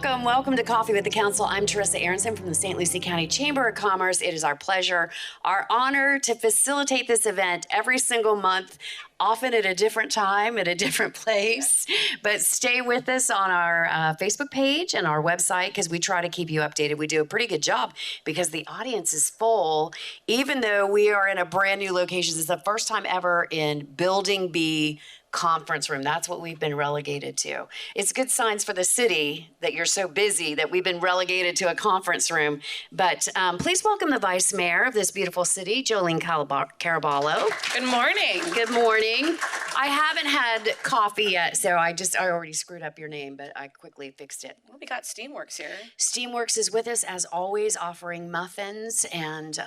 Welcome to Coffee with the Council. I'm Teresa Aronson from the St. Lucie County Chamber of Commerce. It is our pleasure, our honor to facilitate this event every single month, often at a different time, at a different place. But stay with us on our Facebook page and our website because we try to keep you updated. We do a pretty good job because the audience is full, even though we are in a brand new location. It's the first time ever in Building B conference room. That's what we've been relegated to. It's good signs for the city that you're so busy that we've been relegated to a conference room. But please welcome the Vice Mayor of this beautiful city, Jolene Caraballo. Good morning. Good morning. I haven't had coffee yet, so I already screwed up your name, but I quickly fixed it. Well, we got Steamworks here. Steamworks is with us as always, offering muffins and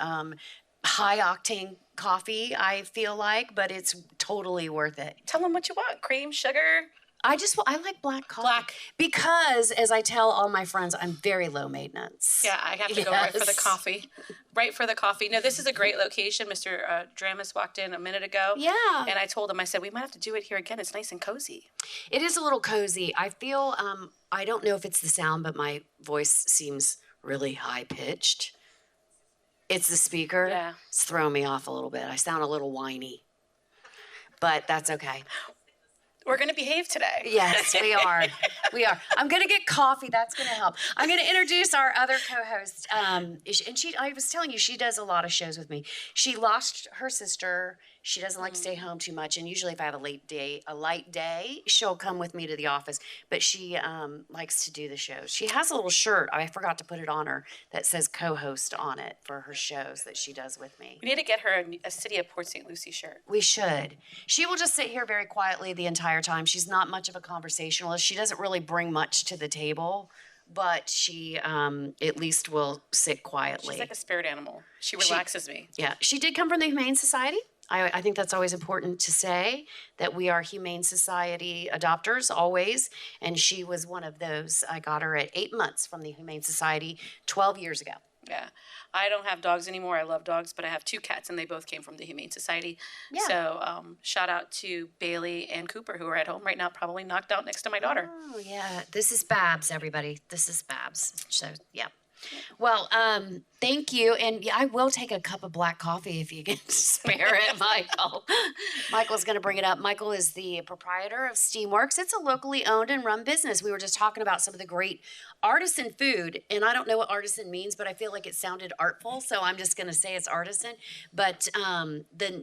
high octane coffee, I feel like, but it's totally worth it. Tell them what you want. Cream, sugar. I like black coffee. Black. Because, as I tell all my friends, I'm very low maintenance. Yeah, I have to go right for the coffee. Right for the coffee. No, this is a great location. Mr. Dramus walked in a minute ago. Yeah. And I told him, I said, we might have to do it here again. It's nice and cozy. It is a little cozy. I feel, I don't know if it's the sound, but my voice seems really high-pitched. It's the speaker. Yeah. It's throwing me off a little bit. I sound a little whiny. But that's okay. We're going to behave today. Yes, we are. We are. I'm going to get coffee. That's going to help. I'm going to introduce our other co-host. And I was telling you, she does a lot of shows with me. She lost her sister. She doesn't like to stay home too much. And usually if I have a light day, she'll come with me to the office. But she likes to do the shows. She has a little shirt. I forgot to put it on her that says co-host on it for her shows that she does with me. We need to get her a City of Port St. Lucie shirt. We should. She will just sit here very quietly the entire time. She's not much of a conversationalist. She doesn't really bring much to the table, but she at least will sit quietly. She's like a spirit animal. She relaxes me. Yeah. She did come from the Humane Society. I think that's always important to say, that we are Humane Society adopters always, and she was one of those. I got her at 8 months from the Humane Society 12 years ago. Yeah. I don't have dogs anymore. I love dogs, but I have 2 cats, and they both came from the Humane Society. Yeah. So shout out to Bailey and Cooper, who are at home right now, probably knocked out next to my daughter. Oh, yeah. This is Babs, everybody. This is Babs. So, yeah. Well, thank you. And yeah, I will take a cup of black coffee if you can spare it, Michael. Michael's going to bring it up. Michael is the proprietor of Steamworks. It's a locally owned and run business. We were just talking about some of the great artisan food. And I don't know what artisan means, but I feel like it sounded artful. So I'm just going to say it's artisan. But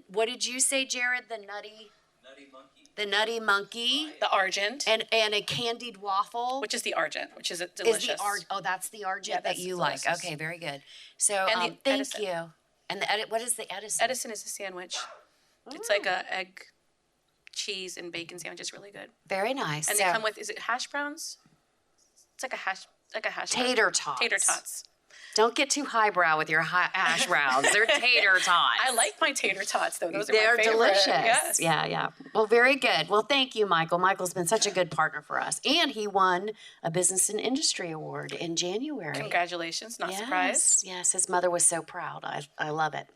what did you say, Jared? The nutty monkey. The nutty monkey. The Argent. And a candied waffle. Which is the Argent, which is delicious. That's the Argent that you delicious. like. Okay, very good. So thank Edison. you. And what is the Edison? Edison is a sandwich. It's like a egg, cheese, and bacon sandwich. It's really good. Very nice. And they come with, is it hash browns? It's like a hash tater tots. Tater tots. Don't get too highbrow with your hash browns. They're tater tots. I like my tater tots, though. Those are They're my favorite. delicious. Yes. Yeah. Well, very good. Well, thank you, Michael. Michael's been such a good partner for us. And he won a Business and Industry Award in January. Congratulations. Not surprised. Yes, his mother was so proud. I love it.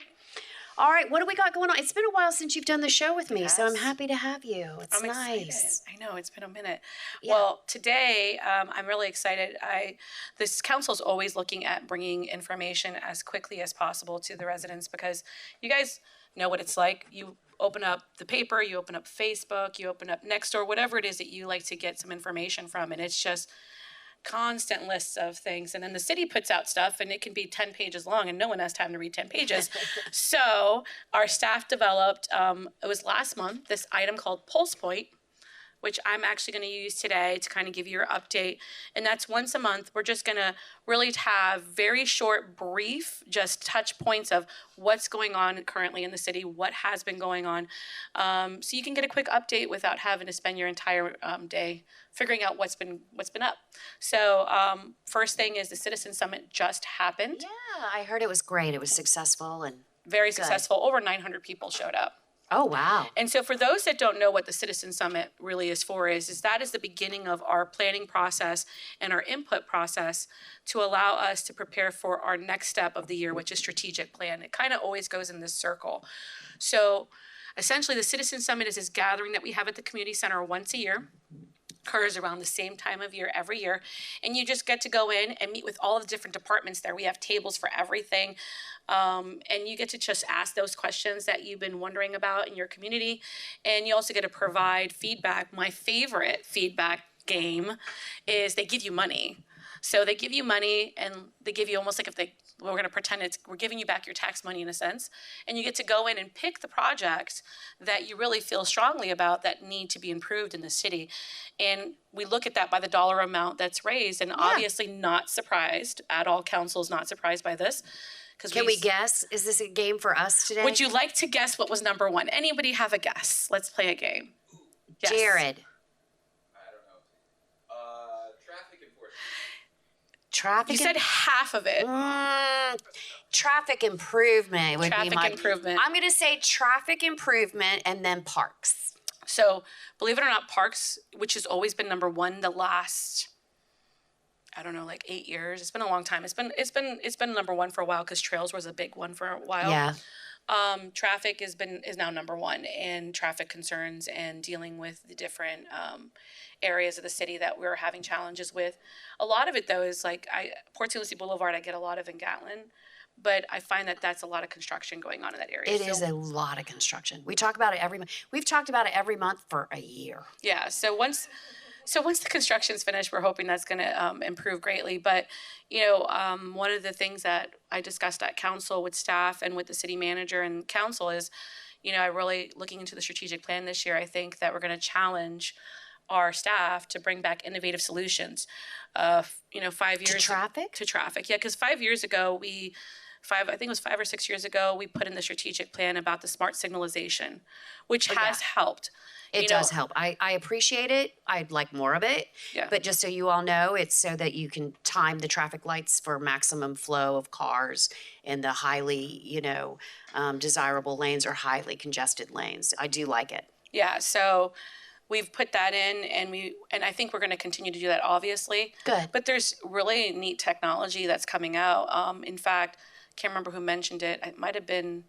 All right, what do we got going on? It's been a while since you've done the show with me, so I'm happy to have you. It's nice. Excited. I know, it's been a minute. Yeah. Well, today, I'm really excited. This council is always looking at bringing information as quickly as possible to the residents because you guys know what it's like. You open up the paper, you open up Facebook, you open up Nextdoor, whatever it is that you like to get some information from, and it's just constant lists of things, and then the city puts out stuff and it can be 10 pages long and no one has time to read 10 pages. So our staff developed, it was last month, this item called Pulse Point, which I'm actually going to use today to kind of give you your update. And that's once a month. We're just going to really have very short, brief, just touch points of what's going on currently in the city, what has been going on. So you can get a quick update without having to spend your entire day figuring out what's been up. So first thing is the Citizen Summit just happened. Yeah, I heard it was great. It was successful and very successful. Over 900 people showed up. Oh, wow. And so for those that don't know what the Citizen Summit really is for is that is the beginning of our planning process and our input process to allow us to prepare for our next step of the year, which is strategic plan. It kind of always goes in this circle. So essentially the Citizen Summit is this gathering that we have at the community center once a year. occurs around the same time of year every year, and you just get to go in and meet with all of the different departments there. We have tables for everything, and you get to just ask those questions that you've been wondering about in your community, and you also get to provide feedback. My favorite feedback game is they give you money. So they give you money, and they give you almost like we're going to pretend we're giving you back your tax money in a sense, and you get to go in and pick the projects that you really feel strongly about that need to be improved in the city. And we look at that by the dollar amount that's raised, and obviously not surprised at all. Council is not surprised by this. Can we guess? Is this a game for us today? Would you like to guess what was number one? Anybody have a guess? Let's play a game. Yes. Jared. Traffic. You said half of it. Traffic improvement would be Traffic improvement. I'm going to say traffic improvement and then parks. So, believe it or not, parks, which has always been number one the last, I don't know, like 8 years. It's been a long time. It's been number one for a while because trails was a big one for a while. Yeah. Traffic is now number one, and traffic concerns and dealing with the different areas of the city that we're having challenges with. A lot of it though is like Port St. Lucie Boulevard. I get a lot of in Gatlin, but I find that that's a lot of construction going on in that area. It is a lot of construction. We talk about it every month. We've talked about it every month for a year. Yeah. So once the construction's finished, we're hoping that's going to improve greatly. But, one of the things that I discussed at council with staff and with the city manager and council is, I really, looking into the strategic plan this year, I think that we're going to challenge our staff to bring back innovative solutions. 5 years To traffic? To traffic, yeah, because 5 years ago, I think it was 5 or 6 years ago, we put in the strategic plan about the smart signalization, which has helped. It does help. I appreciate it. I'd like more of it. Yeah. But just so you all know, it's so that you can time the traffic lights for maximum flow of cars in the highly, desirable lanes or highly congested lanes. I do like it. Yeah, so we've put that in, and I think we're going to continue to do that, obviously. Good. But there's really neat technology that's coming out. In fact, can't remember who mentioned it. It might have been,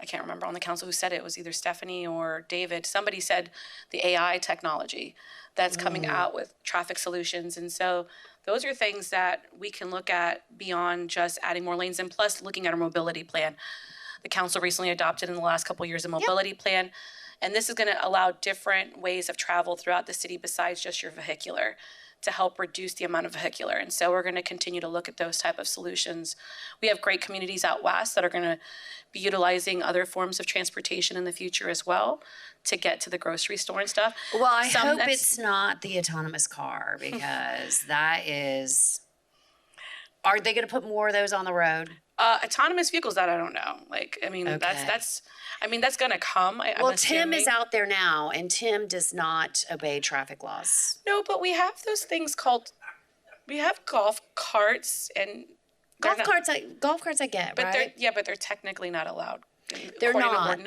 I can't remember on the council who said it. It was either Stephanie or David. Somebody said the AI technology that's coming out with traffic solutions. And so those are things that we can look at beyond just adding more lanes, and plus looking at our mobility plan. The council recently adopted in the last couple of years a mobility plan. And this is going to allow different ways of travel throughout the city besides just your vehicular, to help reduce the amount of vehicular. And so we're going to continue to look at those type of solutions. We have great communities out west that are going to be utilizing other forms of transportation in the future as well to get to the grocery store and stuff. Well, I hope it's not the autonomous car, because that is... Are they going to put more of those on the road? Autonomous vehicles, that I don't know. That's going to come. Well, Tim is out there now, and Tim does not obey traffic laws. No, but we have those things called, we have golf carts and golf carts I get, but right? but they're technically not allowed. They're not.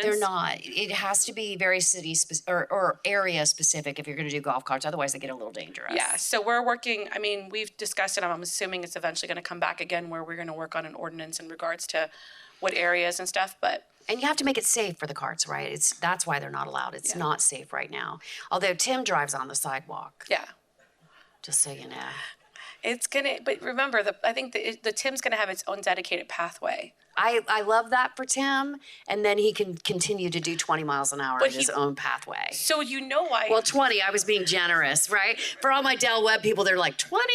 It has to be very city or area specific if you're going to do golf carts. Otherwise, they get a little dangerous. Yeah. So we're working. We've discussed it. I'm assuming it's eventually going to come back again, where we're going to work on an ordinance in regards to what areas and stuff. And you have to make it safe for the carts, right? That's why they're not allowed. It's not safe right now. Although Tim drives on the sidewalk. Yeah. Just so you know. It's gonna. But remember, I think the Tim's gonna have its own dedicated pathway. I love that for Tim, and then he can continue to do 20 miles an hour in his own pathway. So you know why? Well, 20, I was being generous, right? For all my Del Webb people, they're like, 20?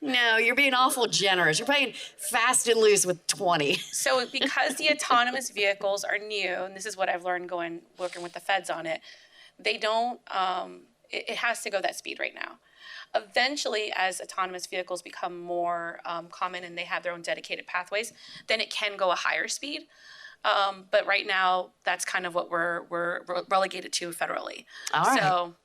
No, you're being awful generous. You're playing fast and loose with 20. So because the autonomous vehicles are new, and this is what I've learned working with the feds on it, they don't, it has to go that speed right now. Eventually, as autonomous vehicles become more common and they have their own dedicated pathways, then it can go a higher speed. But right now, that's kind of what we're relegated to federally. All right. So,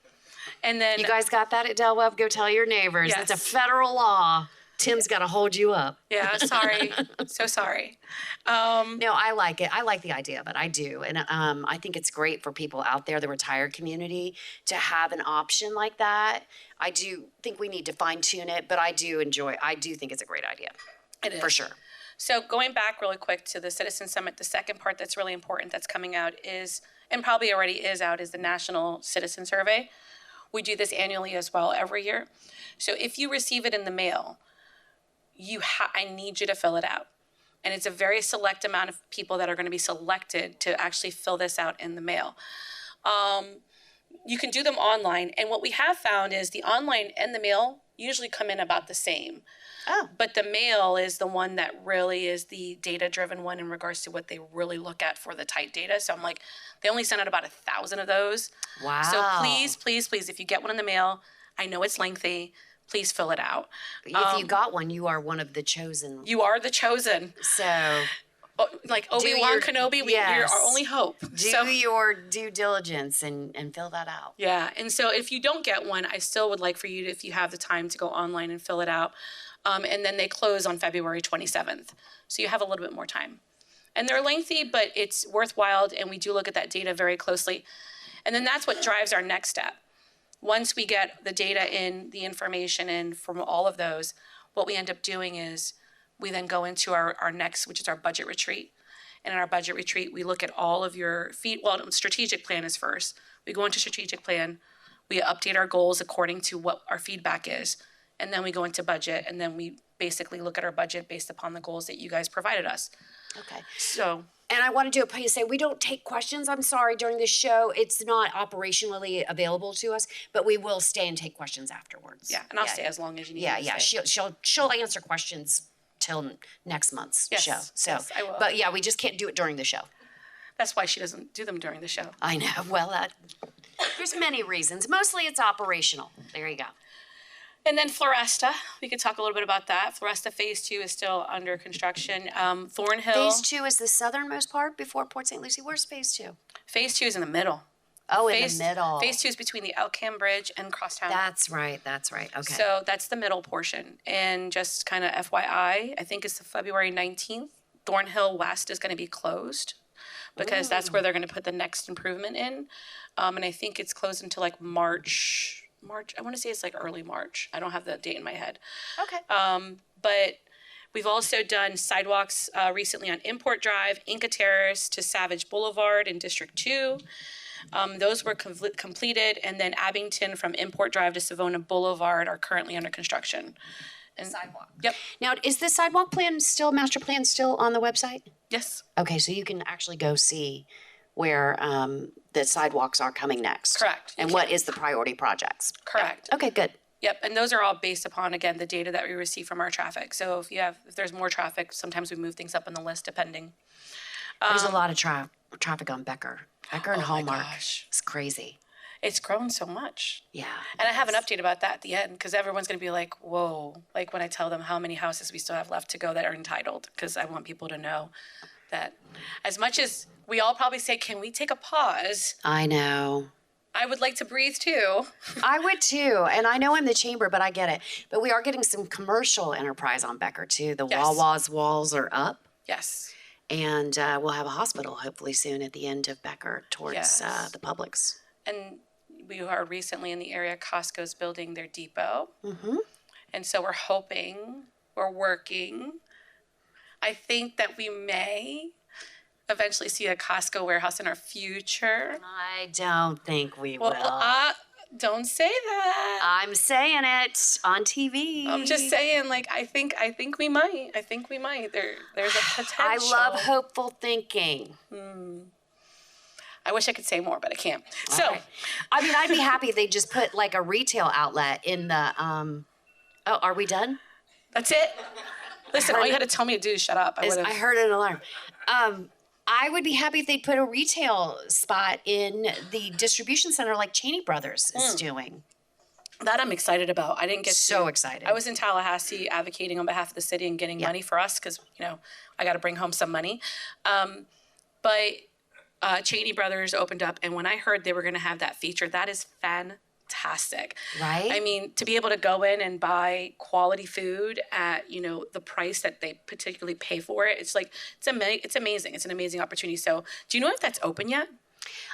and then you guys got that at Del Webb? Go tell your neighbors. Yes. It's a federal law. Tim's got to hold you up. Yeah, sorry. So sorry. No, I like it. I like the idea of it. I do. And I think it's great for people out there, the retired community, to have an option like that. I do think we need to fine tune it, but I do think it's a great idea. It is. For sure. So going back really quick to the Citizen Summit, the second part that's really important that's coming out is, and probably already is out, is the National Citizen Survey, We do this annually as well every year. So if you receive it in the mail, I need you to fill it out. And it's a very select amount of people that are going to be selected to actually fill this out in the mail. You can do them online. And what we have found is the online and the mail usually come in about the same. Oh. But the mail is the one that really is the data-driven one in regards to what they really look at for the tight data. So I'm like, they only sent out about 1,000 of those. Wow. So please, please, please, if you get one in the mail, I know it's lengthy, please fill it out. If you got one, you are one of the chosen. You are the chosen. So like Obi-Wan Kenobi, you're our only hope. Do your due diligence and fill that out. Yeah, and so if you don't get one, I still would like for you to, if you have the time, to go online and fill it out. And then they close on February 27th. So you have a little bit more time. And they're lengthy, but it's worthwhile, and we do look at that data very closely. And then that's what drives our next step. Once we get the data in, the information in from all of those, what we end up doing is we then go into our next, which is our budget retreat. And in our budget retreat, we look at all of your strategic plan is first. We go into strategic plan, we update our goals according to what our feedback is, and then we go into budget, and then we basically look at our budget based upon the goals that you guys provided us. Okay. So. And I want to do a PSA. We don't take questions, I'm sorry, during the show. It's not operationally available to us, but we will stay and take questions afterwards. Yeah, and I'll stay as long as you need Yeah, me to yeah. stay. She'll answer questions till next month's Yes, show. So, yes, I will. But yeah, we just can't do it during the show. That's why she doesn't do them during the show. I know. Well, there's many reasons. Mostly it's operational. There you go. And then Floresta, we could talk a little bit about that. Floresta Phase 2 is still under construction. Thornhill. Phase 2 is the southernmost part before Port St. Lucie. Where's Phase 2? Phase 2 is in the middle. Oh, in the middle. Phase 2 is between the Elkham Bridge and Crosstown. That's right. Okay. So that's the middle portion. And just kind of FYI, I think it's February 19th. Thornhill West is going to be closed because that's where they're going to put the next improvement in. And I think it's closed until like March. I want to say it's like early March. I don't have the date in my head. Okay. But we've also done sidewalks recently on Import Drive, Inca Terrace to Savage Boulevard in District 2. Those were completed, and then Abington from Import Drive to Savona Boulevard are currently under construction. And sidewalk. Yep. Now, is the sidewalk plan master plan still on the website? Yes. Okay, so you can actually go see where the sidewalks are coming next. Correct. And what is the priority projects. Correct. Okay, good. Yep, and those are all based upon, again, the data that we receive from our traffic. So if there's more traffic, sometimes we move things up on the list depending. There's a lot of traffic on Becker. Becker and Hallmark. Gosh. It's crazy. It's grown so much. Yeah. And I have an update about that at the end because everyone's going to be like, whoa, like when I tell them how many houses we still have left to go that are entitled, because I want people to know that as much as we all probably say, can we take a pause? I know. I would like to breathe too. I would too. And I know I'm the chamber, but I get it. But we are getting some commercial enterprise on Becker too. The Yes. Wawa's walls are up. Yes. And we'll have a hospital hopefully soon at the end of Becker towards Yes. the Publix. And we are recently in the area, Costco's building their depot. Mm-hmm. And so we're working. I think that we may eventually see a Costco warehouse in our future. I don't think we will. Don't say that. I'm saying it on TV. I'm just saying, like, I think we might. I think we might. There's a potential. I love hopeful thinking. I wish I could say more, but I can't. All So, right. I mean, I'd be happy if they just put like a retail outlet in the. Oh, are we done? that's it. Listen, all you had to tell me to do is shut up. I heard an alarm. I would be happy if they'd put a retail spot in the distribution center like Cheney Brothers is doing. That I'm excited about. I didn't get So excited. I was in Tallahassee advocating on behalf of the city and getting money for us because, I got to bring home some money. But Cheney Brothers opened up, and when I heard they were going to have that feature, that is fantastic. Right? I mean, to be able to go in and buy quality food at, the price that they particularly pay for it, it's amazing. It's an amazing opportunity. So do you know if that's open yet?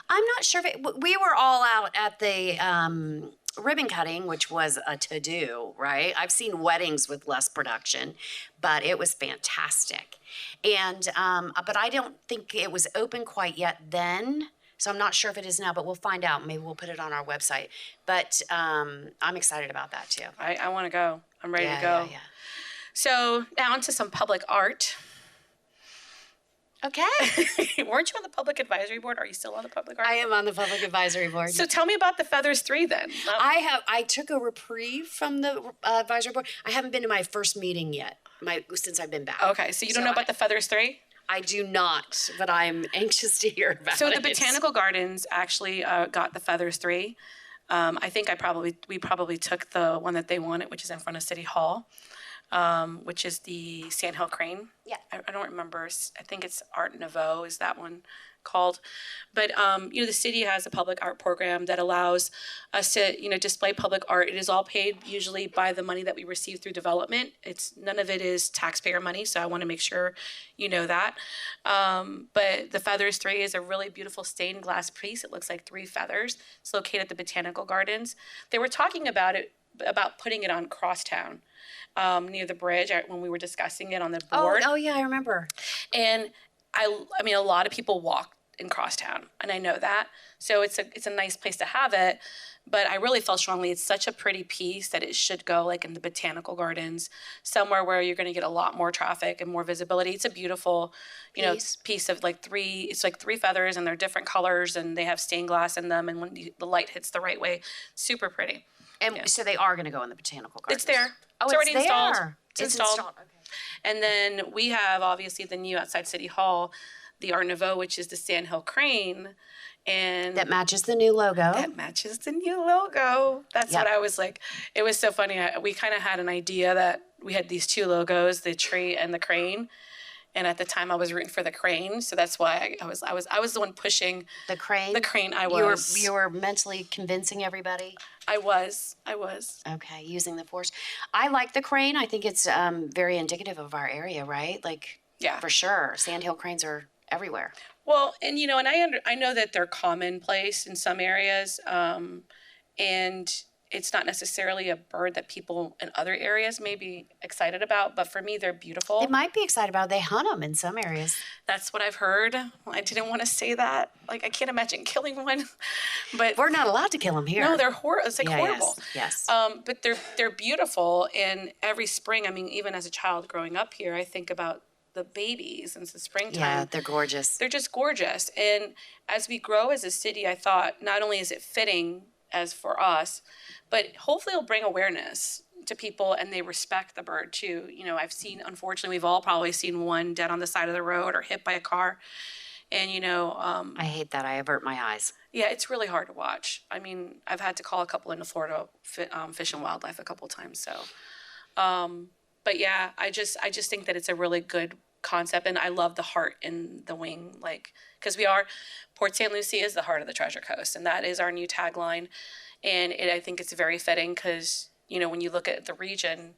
I'm not sure if we were all out at the ribbon cutting, which was a to-do, right? I've seen weddings with less production, but it was fantastic. And but I don't think it was open quite yet then. So I'm not sure if it is now, but we'll find out. Maybe we'll put it on our website. But I'm excited about that too. I want to go. I'm ready to go. Yeah. So now onto some public art. Okay. Weren't you on the public advisory board? Are you still on the public art? I am on the public advisory board. So tell me about the Feathers 3 then. I took a reprieve from the advisory board. I haven't been to my first meeting yet. Since I've been back. Okay, so you don't know about the Feathers 3? I do not, but I'm anxious to hear about it. So the Botanical Gardens actually got the Feathers 3. I think we probably took the one that they wanted, which is in front of City Hall, which is the Sandhill Crane. Yeah. I don't remember. I think it's Art Nouveau is that one called. But, the city has a public art program that allows us to, display public art. It is all paid usually by the money that we receive through development. None of it is taxpayer money, so I want to make sure you know that. But the Feathers 3 is a really beautiful stained glass piece. It looks like 3 feathers. It's located at the Botanical Gardens. They were talking about putting it on Crosstown. Near the bridge when we were discussing it on the board. Oh yeah, I remember. And I mean, a lot of people walk in Crosstown, and I know that. So it's a nice place to have it. But I really felt strongly it's such a pretty piece that it should go like in the Botanical Gardens, somewhere where you're going to get a lot more traffic and more visibility. It's a beautiful, piece of like 3. It's like 3 feathers, and they're different colors, and they have stained glass in them. And when the light hits the right way, super pretty. And so they are going to go in the Botanical Gardens. It's there. Oh, it's already installed. There. It's installed. Okay. And then we have obviously the new outside City Hall, the Art Nouveau, which is the Sandhill Crane, and that matches the new logo. That's what I was like. It was so funny. We kind of had an idea that we had these 2 logos, the tree and the crane. And at the time, I was rooting for the crane, so that's why I was the one pushing the crane. The crane, I was. You were mentally convincing everybody. I was. Okay, using the force. I like the crane. I think it's very indicative of our area, right? Like, yeah, for sure. Sandhill cranes are everywhere. Well, and and I know that they're commonplace in some areas, and it's not necessarily a bird that people in other areas may be excited about, but for me, they're beautiful. They might be excited about it. They hunt them in some areas. That's what I've heard. I didn't want to say that. Like, I can't imagine killing one, but we're not allowed to kill them here. No, they're horrible. It's like horrible. Yes. But they're beautiful, and every spring, I mean, even as a child growing up here, I think about the babies and it's the springtime. Yeah, they're gorgeous. They're just gorgeous. And as we grow as a city, I thought not only is it fitting as for us, but hopefully it'll bring awareness to people and they respect the bird too. I've seen, unfortunately, we've all probably seen one dead on the side of the road or hit by a car. And, I hate that. I avert my eyes. Yeah, it's really hard to watch. I mean, I've had to call a couple into Florida Fish and Wildlife a couple times. So, but yeah, I just think that it's a really good concept, and I love the heart in the wing, because Port St. Lucie is the heart of the Treasure Coast, and that is our new tagline. And I think it's very fitting because, when you look at the region,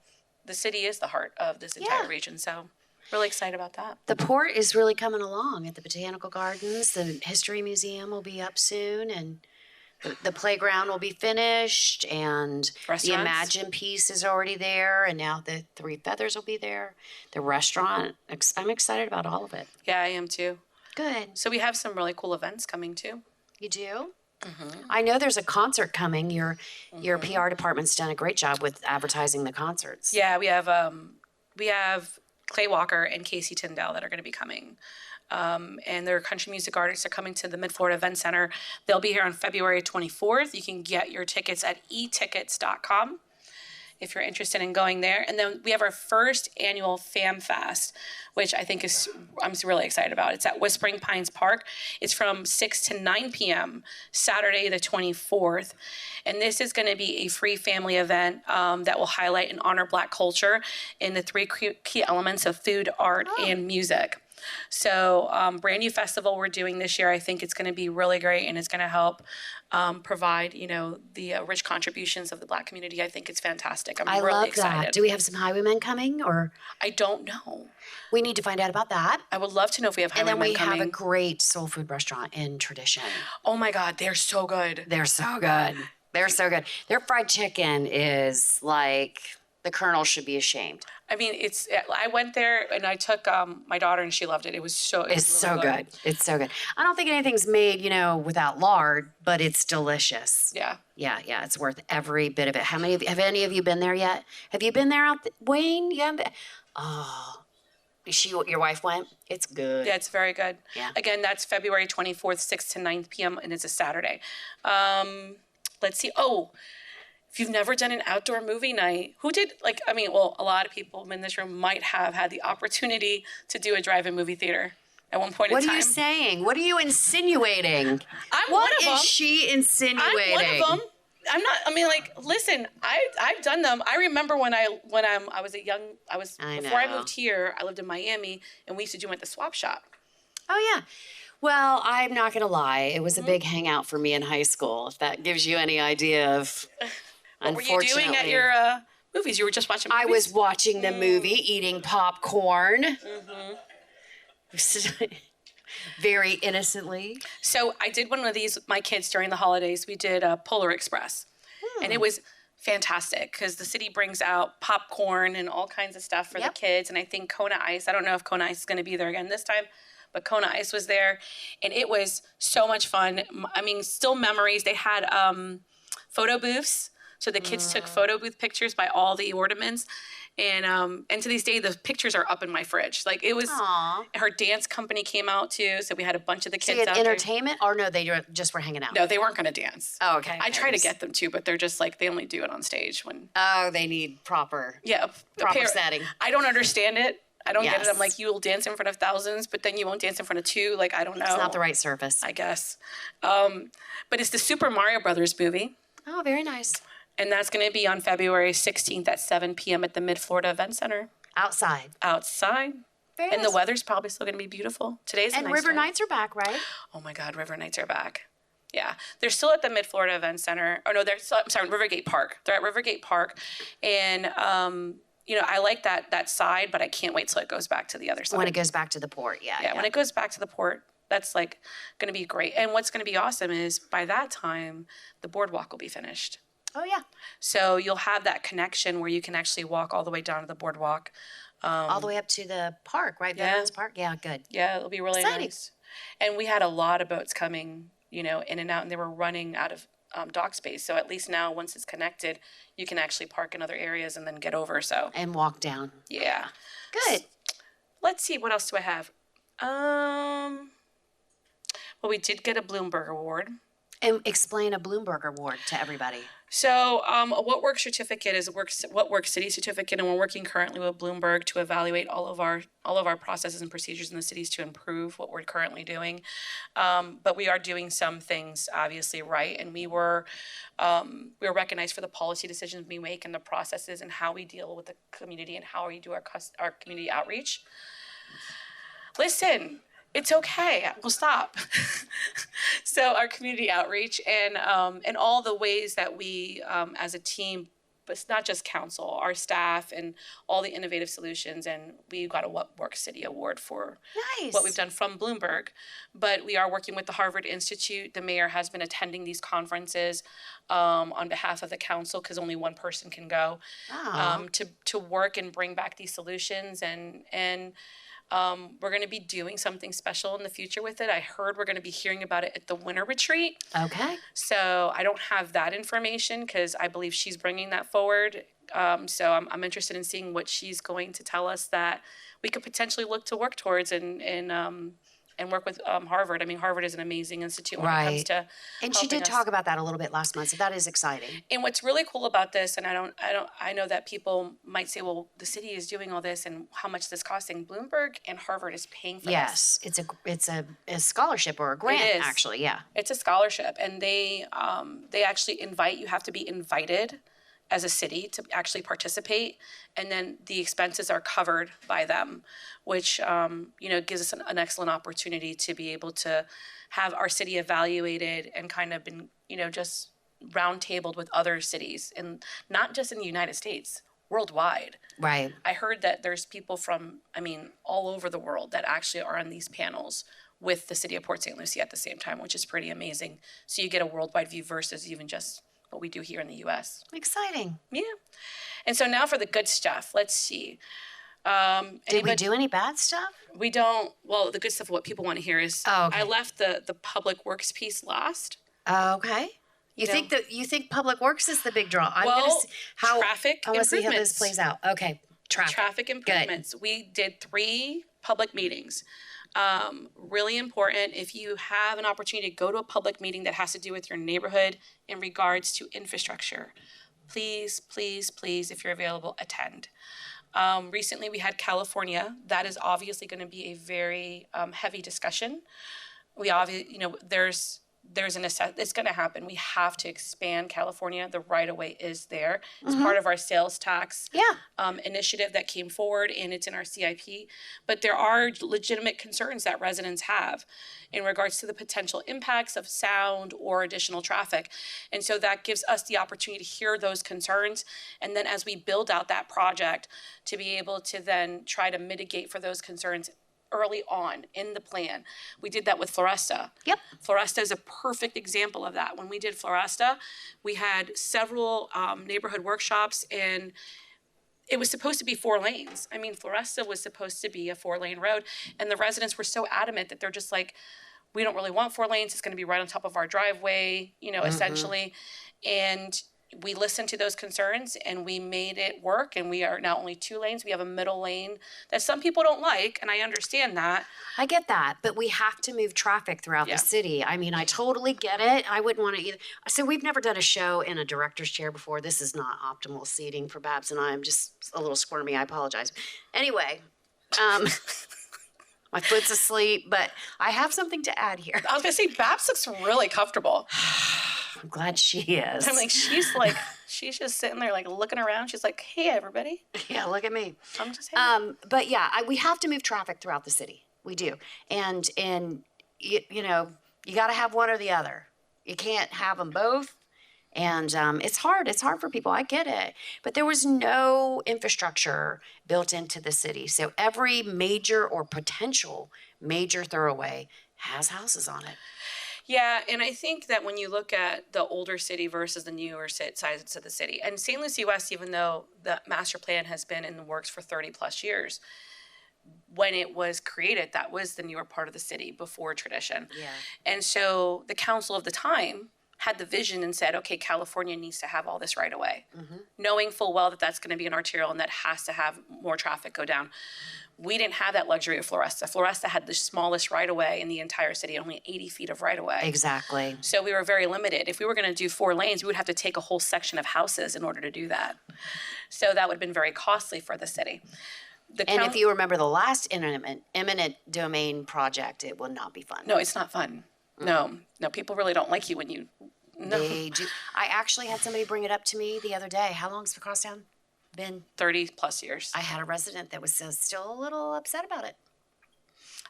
the city is the heart of this entire region. So really excited about that. The port is really coming along at the Botanical Gardens. The History Museum will be up soon, and the playground will be finished, and the Imagine piece is already there, and now the 3 feathers will be there. The restaurant, I'm excited about all of it. Yeah, I am too. Good. So we have some really cool events coming too. You do? Mm-hmm. I know there's a concert coming. Your PR department's done a great job with advertising the concerts. Yeah, we have Clay Walker and Casey Tyndall that are going to be coming. And their country music artists are coming to the Mid-Florida Event Center. They'll be here on February 24th. You can get your tickets at etickets.com if you're interested in going there. And then we have our first annual Fam Fest, which I think I'm really excited about. It's at Whispering Pines Park. It's from 6 to 9 p.m. Saturday the 24th. And this is going to be a free family event that will highlight and honor Black culture in the 3 key elements of food, art, and music. So brand new festival we're doing this year. I think it's going to be really great, and it's going to help provide, the rich contributions of the Black community. I think it's fantastic. I'm really excited. That. Do we have some highwaymen coming, or? I don't know. We need to find out about that. I would love to know if we have highwaymen coming. And then we have a great soul food restaurant in Tradition. Oh my God, they're so good. They're so good. They're so good. Their fried chicken is like The Colonel should be ashamed. I mean, I went there and I took my daughter and she loved it. It was It's really so good. It's so good. I don't think anything's made, without lard, but it's delicious. Yeah. Yeah. It's worth every bit of it. Have any of you been there yet? Have you been there, Wayne? You haven't been? Oh, your wife went? It's good. Yeah, it's very good. Yeah. Again, that's February 24th, 6 to 9 p.m. and it's a Saturday. Let's see. Oh, if you've never done an outdoor movie night, a lot of people in this room might have had the opportunity to do a drive-in movie theater at one point in time. What are you saying? What are you insinuating? I'm what one of them. is she insinuating? I'm one of them. I'm not. I mean, listen. I've done them. I remember before I moved here, I lived in Miami, and we used to do them at the swap shop. Oh yeah. Well, I'm not gonna lie. It was a big hangout for me in high school. If that gives you any idea of. What were you doing at your movies? You were just watching movies? I was watching the movie, eating popcorn. Very innocently. So I did one of these with my kids during the holidays. We did Polar Express. And it was fantastic because the city brings out popcorn and all kinds of stuff for the kids. And I think Kona Ice, I don't know if Kona Ice is going to be there again this time, but Kona Ice was there. And it was so much fun. I mean, still memories. They had photo booths. So the kids took photo booth pictures by all the ornaments. And to this day, the pictures are up in my fridge. Like, it was, her dance company came out too. So we had a bunch of the kids so you out had entertainment? Or no, they just were hanging out? No, they weren't going to dance. Oh, okay. I try to get them to, but they're just like, they only do it on stage when. Oh, they need proper setting. I don't understand it. I don't get it. Yes. I'm like, you will dance in front of thousands, but then you won't dance in front of two. Like, I don't know. It's not the right surface. I guess. But it's the Super Mario Brothers movie. Oh, very nice. And that's going to be on February 16th at 7 p.m. at the Mid-Florida Event Center. Outside. Very nice. The weather's probably still going to be beautiful. Today's a nice River day. Nights are back, right? Oh, my God. River Nights are back. Yeah. They're still at the Mid-Florida Event Center. Oh, no, Rivergate Park. They're at Rivergate Park. And, I like that side, but I can't wait till it goes back to the other side. When it goes back to the port, yeah. When it goes back to the port, that's going to be great. And what's going to be awesome is by that time, the boardwalk will be finished. Oh, yeah. So you'll have that connection where you can actually walk all the way down to the boardwalk. All the way up to the park, right? Veterans Park? Yeah, good. Yeah, it'll be really nice. And we had a lot of boats coming, in and out, and they were running out of dock space. So at least now, once it's connected, you can actually park in other areas and then get over. So and walk down. Yeah. Good. Let's see. What else do I have? Well, we did get a Bloomberg Award. And explain a Bloomberg Award to everybody. So a What Works certificate is a What Works City certificate, and we're working currently with Bloomberg to evaluate all of our processes and procedures in the cities to improve what we're currently doing. But we are doing some things obviously right, and we were recognized for the policy decisions we make and the processes and how we deal with the community and how we do our community outreach. Listen. It's okay. We'll stop. So our community outreach and all the ways that we, as a team, but it's not just council, our staff and all the innovative solutions. And we got a What Works City Award for what we've done from Bloomberg. But we are working with the Harvard Institute. The mayor has been attending these conferences on behalf of the council because only one person can go to work and bring back these solutions and we're going to be doing something special in the future with it. I heard we're going to be hearing about it at the winter retreat. Okay. So I don't have that information because I believe she's bringing that forward. So I'm interested in seeing what she's going to tell us that we could potentially look to work towards and work with Harvard. I mean, Harvard is an amazing institute when it comes to and she did talk about that a little bit last month, so that is exciting. And what's really cool about this, and I know that people might say, well, the city is doing all this, and how much is this costing? Bloomberg and Harvard is paying for this. Yes, it's a scholarship or a grant, actually. Yeah, it's a scholarship, and they actually invite you. Have to be invited as a city to actually participate, and then the expenses are covered by them, which gives us an excellent opportunity to be able to have our city evaluated and kind of been just roundtabled with other cities, and not just in the United States, worldwide. Right. I heard that there's people from all over the world that actually are on these panels with the city of Port St. Lucie at the same time, which is pretty amazing. So you get a worldwide view versus even just what we do here in the U.S. Exciting. Yeah. And so now for the good stuff. Let's see. Did we do any bad stuff? We don't. Well, the good stuff, what people want to hear is, okay. I left the public works piece last. Okay. You think Public Works is the big draw? I'm gonna see how traffic I want to see how improvements. this plays out. Okay. Traffic improvements. Good. We did 3 public meetings. Really important. If you have an opportunity to go to a public meeting that has to do with your neighborhood in regards to infrastructure, please, please, please, if you're available, attend. Recently, we had California. That is obviously going to be a very heavy discussion. We obviously, there's it's going to happen. We have to expand California. The right of way is there. It's part of our sales tax initiative that came forward, and it's in our CIP. But there are legitimate concerns that residents have in regards to the potential impacts of sound or additional traffic. And so that gives us the opportunity to hear those concerns. And then as we build out that project, to be able to then try to mitigate for those concerns early on in the plan. We did that with Floresta. Yep. Floresta is a perfect example of that. When we did Floresta, we had several neighborhood workshops, and it was supposed to be 4 lanes. I mean, Floresta was supposed to be a 4-lane road, and the residents were so adamant that they're just like, we don't really want 4 lanes. It's going to be right on top of our driveway, essentially. And we listened to those concerns and we made it work, and we are now only 2 lanes. We have a middle lane that some people don't like, and I understand that. I get that, but we have to move traffic throughout the city. I mean, I totally get it. I wouldn't want to either. So we've never done a show in a director's chair before. This is not optimal seating for Babs and I. I'm just a little squirmy. I apologize. Anyway, my foot's asleep, but I have something to add here. I was going to say, Babs looks really comfortable. I'm glad she is. I'm like, she's just sitting there like looking around. She's like, hey, everybody. Yeah, look at me. I'm just saying. But yeah, we have to move traffic throughout the city. We do. And you got to have one or the other. You can't have them both. And it's hard. It's hard for people. I get it. But there was no infrastructure built into the city. So every major or potential major thoroughway has houses on it. Yeah, and I think that when you look at the older city versus the newer sides of the city, and St. Lucie West, even though the master plan has been in the works for 30 plus years, when it was created, that was the newer part of the city before tradition. Yeah. And so the council of the time had the vision and said, okay, California needs to have all this right away, knowing full well that that's going to be an arterial and that has to have more traffic go down. We didn't have that luxury of Floresta. Floresta had the smallest right-of-way in the entire city, only 80 feet of right-of-way. Exactly. So we were very limited. If we were going to do 4 lanes, we would have to take a whole section of houses in order to do that. So that would have been very costly for the city. And if you remember the last eminent domain project, it will not be fun. No, it's not fun. No, people really don't like you when you... No. They do. I actually had somebody bring it up to me the other day. How long's the crosstown been? 30 plus years. I had a resident that was still a little upset about it.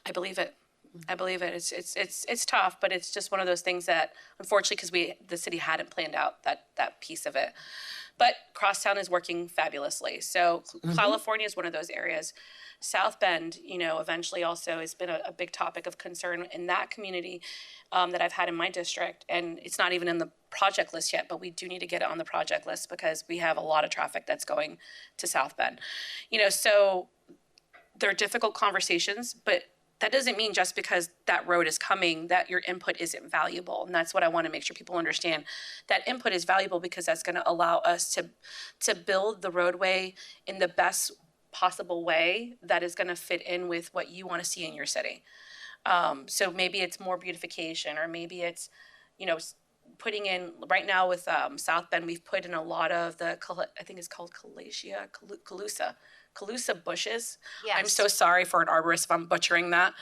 I believe it. It's tough, but it's just one of those things that, unfortunately, because the city hadn't planned out that piece of it. But Crosstown is working fabulously. So California is one of those areas. South Bend, eventually also has been a big topic of concern in that community that I've had in my district. And it's not even in the project list yet, but we do need to get it on the project list because we have a lot of traffic that's going to South Bend. So they're difficult conversations, but that doesn't mean just because that road is coming that your input isn't valuable. And that's what I want to make sure people understand. That input is valuable because that's going to allow us to build the roadway in the best possible way that is going to fit in with what you want to see in your city. So maybe it's more beautification, or maybe it's, putting in, right now with South Bend, we've put in a lot of the, I think it's called Calusa bushes. Yes. I'm so sorry for an arborist if I'm butchering that.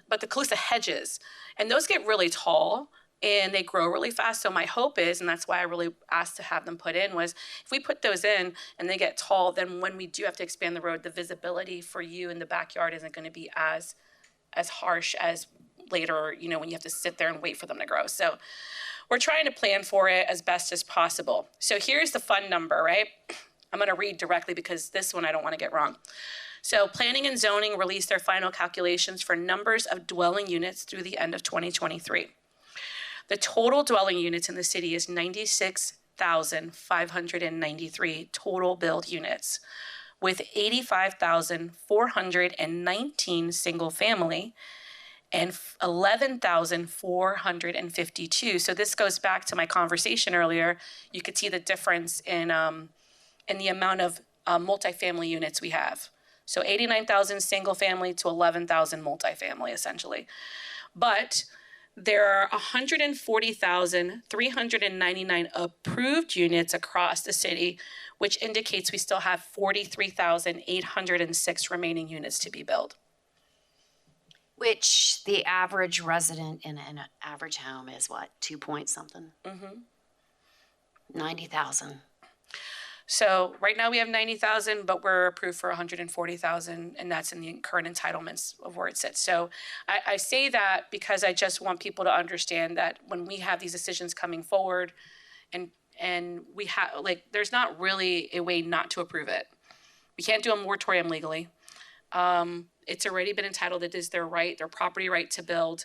But the Calusa hedges, and those get really tall and they grow really fast. So my hope is, and that's why I really asked to have them put in, was if we put those in and they get tall, then when we do have to expand the road, the visibility for you in the backyard isn't going to be as harsh as later, when you have to sit there and wait for them to grow. So we're trying to plan for it as best as possible. So here's the fun number, right? I'm going to read directly because this one I don't want to get wrong. So Planning and Zoning released their final calculations for numbers of dwelling units through the end of 2023. The total dwelling units in the city is 88,593 total build units, with 85,419 single family and 11,452. So this goes back to my conversation earlier. You could see the difference in the amount of multifamily units we have. So 89,000 single family to 11,000 multifamily, essentially. But there are 140,399 approved units across the city, which indicates we still have 43,806 remaining units to be built. Which the average resident in an average home is what, 2 point something? 90,000. So right now we have 90,000, but we're approved for 140,000, and that's in the current entitlements of where it sits. So I say that because I just want people to understand that when we have these decisions coming forward, and we have, like, there's not really a way not to approve it. We can't do a moratorium legally. It's already been entitled. It is their right, their property right to build,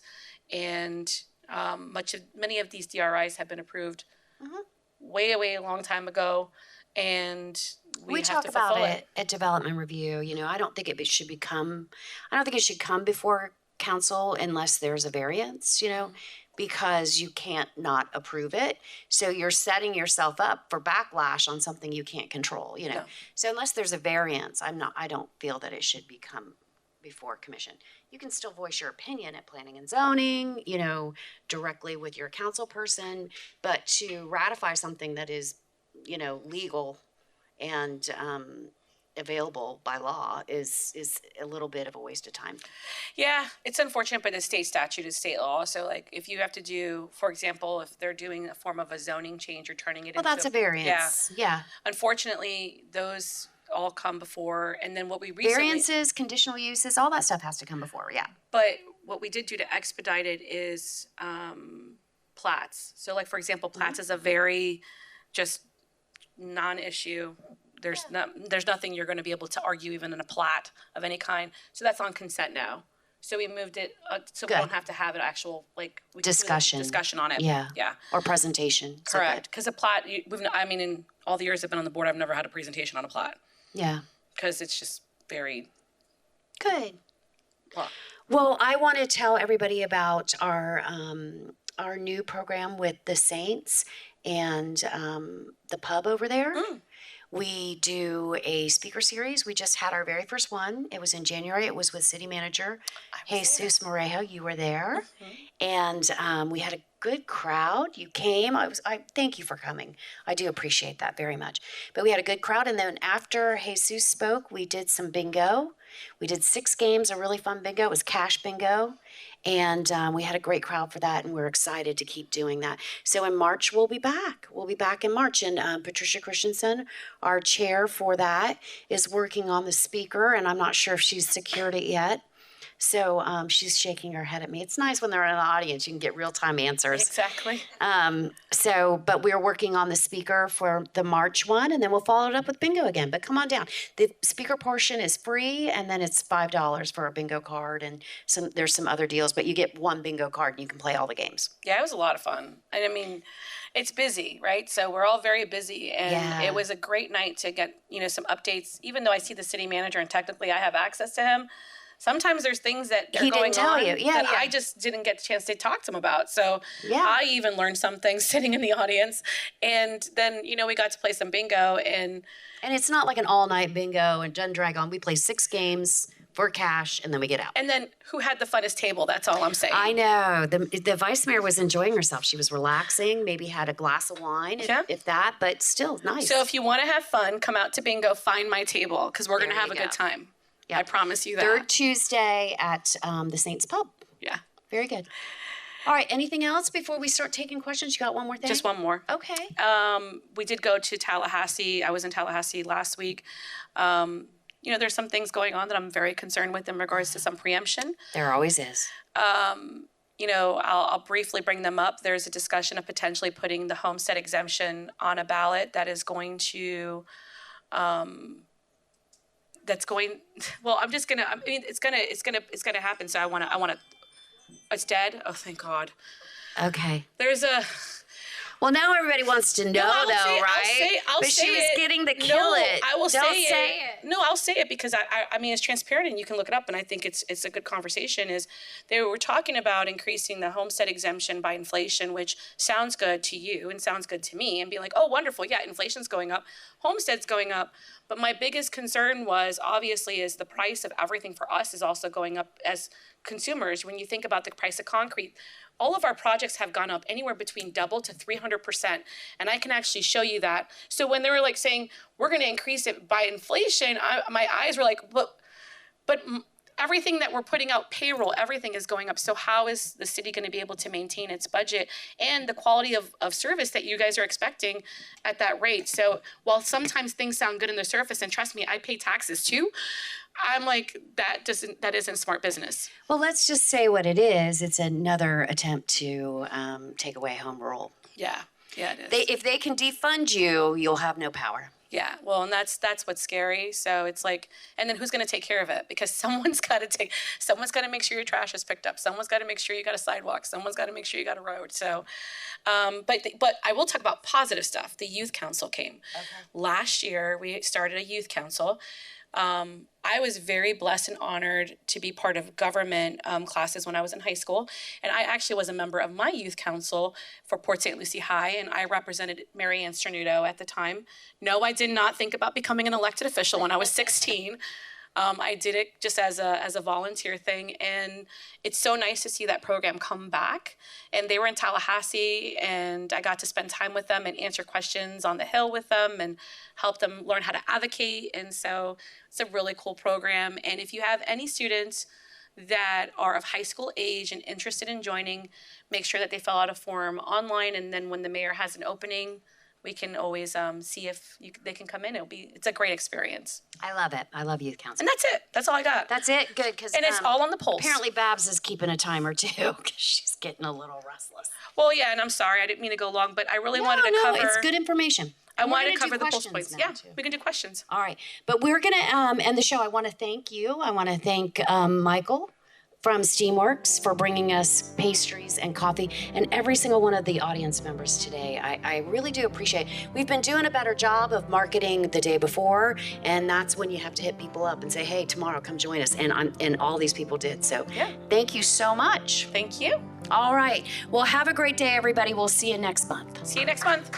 and many of these DRIs have been approved way a long time ago. And we have talk to about fulfill it at development review. I don't think it should come before council unless there's a variance, because you can't not approve it. So you're setting yourself up for backlash on something you can't control, Yeah. So unless there's a variance, I don't feel that it should become before commission. You can still voice your opinion at planning and zoning, directly with your council person, but to ratify something that is legal and available by law is a little bit of a waste of time. Yeah, it's unfortunate, but the state statute is state law. So, like, if you have to do, for example, if they're doing a form of a zoning change or turning it into... Well, that's a variance. Yeah. Unfortunately, those all come before, and then what we recently... Variances, conditional uses, all that stuff has to come before, yeah. But what we did do to expedite it is plats. So, like, for example, plats is a very just non-issue. There's nothing you're going to be able to argue even in a plat of any kind. So that's on consent now. So we moved it so we don't have to have an actual discussion on it. Yeah. Yeah. Or presentation. Correct. Because a plat, in all the years I've been on the board, I've never had a presentation on a plat. Yeah. Because it's just very good. Well, I want to tell everybody about our new program with the Saints and the pub over there. We do a speaker series. We just had our very first one. It was in January. It was with City Manager Jesus Morejo. You were there. And we had a good crowd. You came. I thank you for coming. I do appreciate that very much. But we had a good crowd. And then after Jesus spoke, we did some bingo. We did 6 games, a really fun bingo. It was cash bingo. And we had a great crowd for that, and we're excited to keep doing that. So in March, we'll be back. We'll be back in March. And Patricia Christensen, our chair for that, is working on the speaker, and I'm not sure if she's secured it yet. So she's shaking her head at me. It's nice when they're in an audience. You can get real-time answers. Exactly. But we're working on the speaker for the March one, and then we'll follow it up with bingo again. But come on down. The speaker portion is free, and then it's $5 for a bingo card, and there's some other deals. But you get one bingo card, and you can play all the games. Yeah, it was a lot of fun. And I mean, it's busy, right? So we're all very busy, and it was a great night to get some updates. Even though I see the city manager, and technically I have access to him, sometimes there's things that are going on that I just didn't get a chance to talk to him about. So I even learned some things sitting in the audience. And then, we got to play some bingo. And it's not like an all-night bingo and doesn't drag on. We play 6 games for cash, and then we get out. And then who had the funnest table? That's all I'm saying. I know. The vice mayor was enjoying herself. She was relaxing, maybe had a glass of wine, if that, but still nice. So if you want to have fun, come out to bingo, find my table, because we're going to have a good time. Yeah, I promise you that. 3rd Tuesday at the Saints Pub. Yeah. Very good. All right. Anything else before we start taking questions? You got one more thing? Just one more. Okay. We did go to Tallahassee. I was in Tallahassee last week. There's some things going on that I'm very concerned with in regards to some preemption. There always is. I'll briefly bring them up. There's a discussion of potentially putting the homestead exemption on a ballot that is going to... it's gonna happen. So I want to, it's dead. Oh, thank God. Okay. Well, now everybody wants to know, I'll though, say- right? I'll But say she was it. getting the No, kill it. I will Don't say it. No, I'll say it because I mean, it's transparent and you can look it up, and I think it's a good conversation. Is they were talking about increasing the homestead exemption by inflation, which sounds good to you and sounds good to me, and be like, oh, wonderful, yeah, inflation's going up, homestead's going up. But my biggest concern was obviously is the price of everything for us is also going up as consumers. When you think about the price of concrete, all of our projects have gone up anywhere between double to 300%. And I can actually show you that. So when they were like saying, we're going to increase it by inflation, my eyes were like, but everything that we're putting out, payroll, everything is going up. So how is the city going to be able to maintain its budget and the quality of service that you guys are expecting at that rate? So while sometimes things sound good in the surface, and trust me, I pay taxes too, I'm like, that isn't smart business. Well, let's just say what it is. It's another attempt to take away home rule. Yeah, it is. If they can defund you, you'll have no power. Yeah, well, and that's what's scary. So it's like, and then who's going to take care of it? Because someone's got to make sure your trash is picked up. Someone's got to make sure you got a sidewalk. Someone's got to make sure you got a road. So, but I will talk about positive stuff. The youth council came. Okay. Last year, we started a youth council. I was very blessed and honored to be part of government classes when I was in high school. And I actually was a member of my youth council for Port St. Lucie High, and I represented Mary Ann Cernuto at the time. No, I did not think about becoming an elected official when I was 16. I did it just as a volunteer thing, and it's so nice to see that program come back. And they were in Tallahassee, and I got to spend time with them and answer questions on the Hill with them and help them learn how to advocate. And so it's a really cool program. And if you have any students that are of high school age and interested in joining, make sure that they fill out a form online, and then when the mayor has an opening, we can always see if they can come in. It's a great experience. I love it. I love youth council. And that's it. That's all I got. That's it. Good, because and it's all on the pulse. Apparently, Babs is keeping a timer too, because she's getting a little restless. Well, yeah, and I'm sorry, I didn't mean to go long, but I really wanted to cover. No, it's good information. I wanted to cover the pulse points. Yeah, we can do questions. All right, but we're gonna end the show. I want to thank you. I want to thank Michael from Steamworks for bringing us pastries and coffee, and every single one of the audience members today. I really do appreciate it. We've been doing a better job of marketing the day before, and that's when you have to hit people up and say, hey, tomorrow come join us, and all these people did. So yeah. Thank you so much. Thank you. All right. Well, have a great day, everybody. We'll see you next month. See you next month.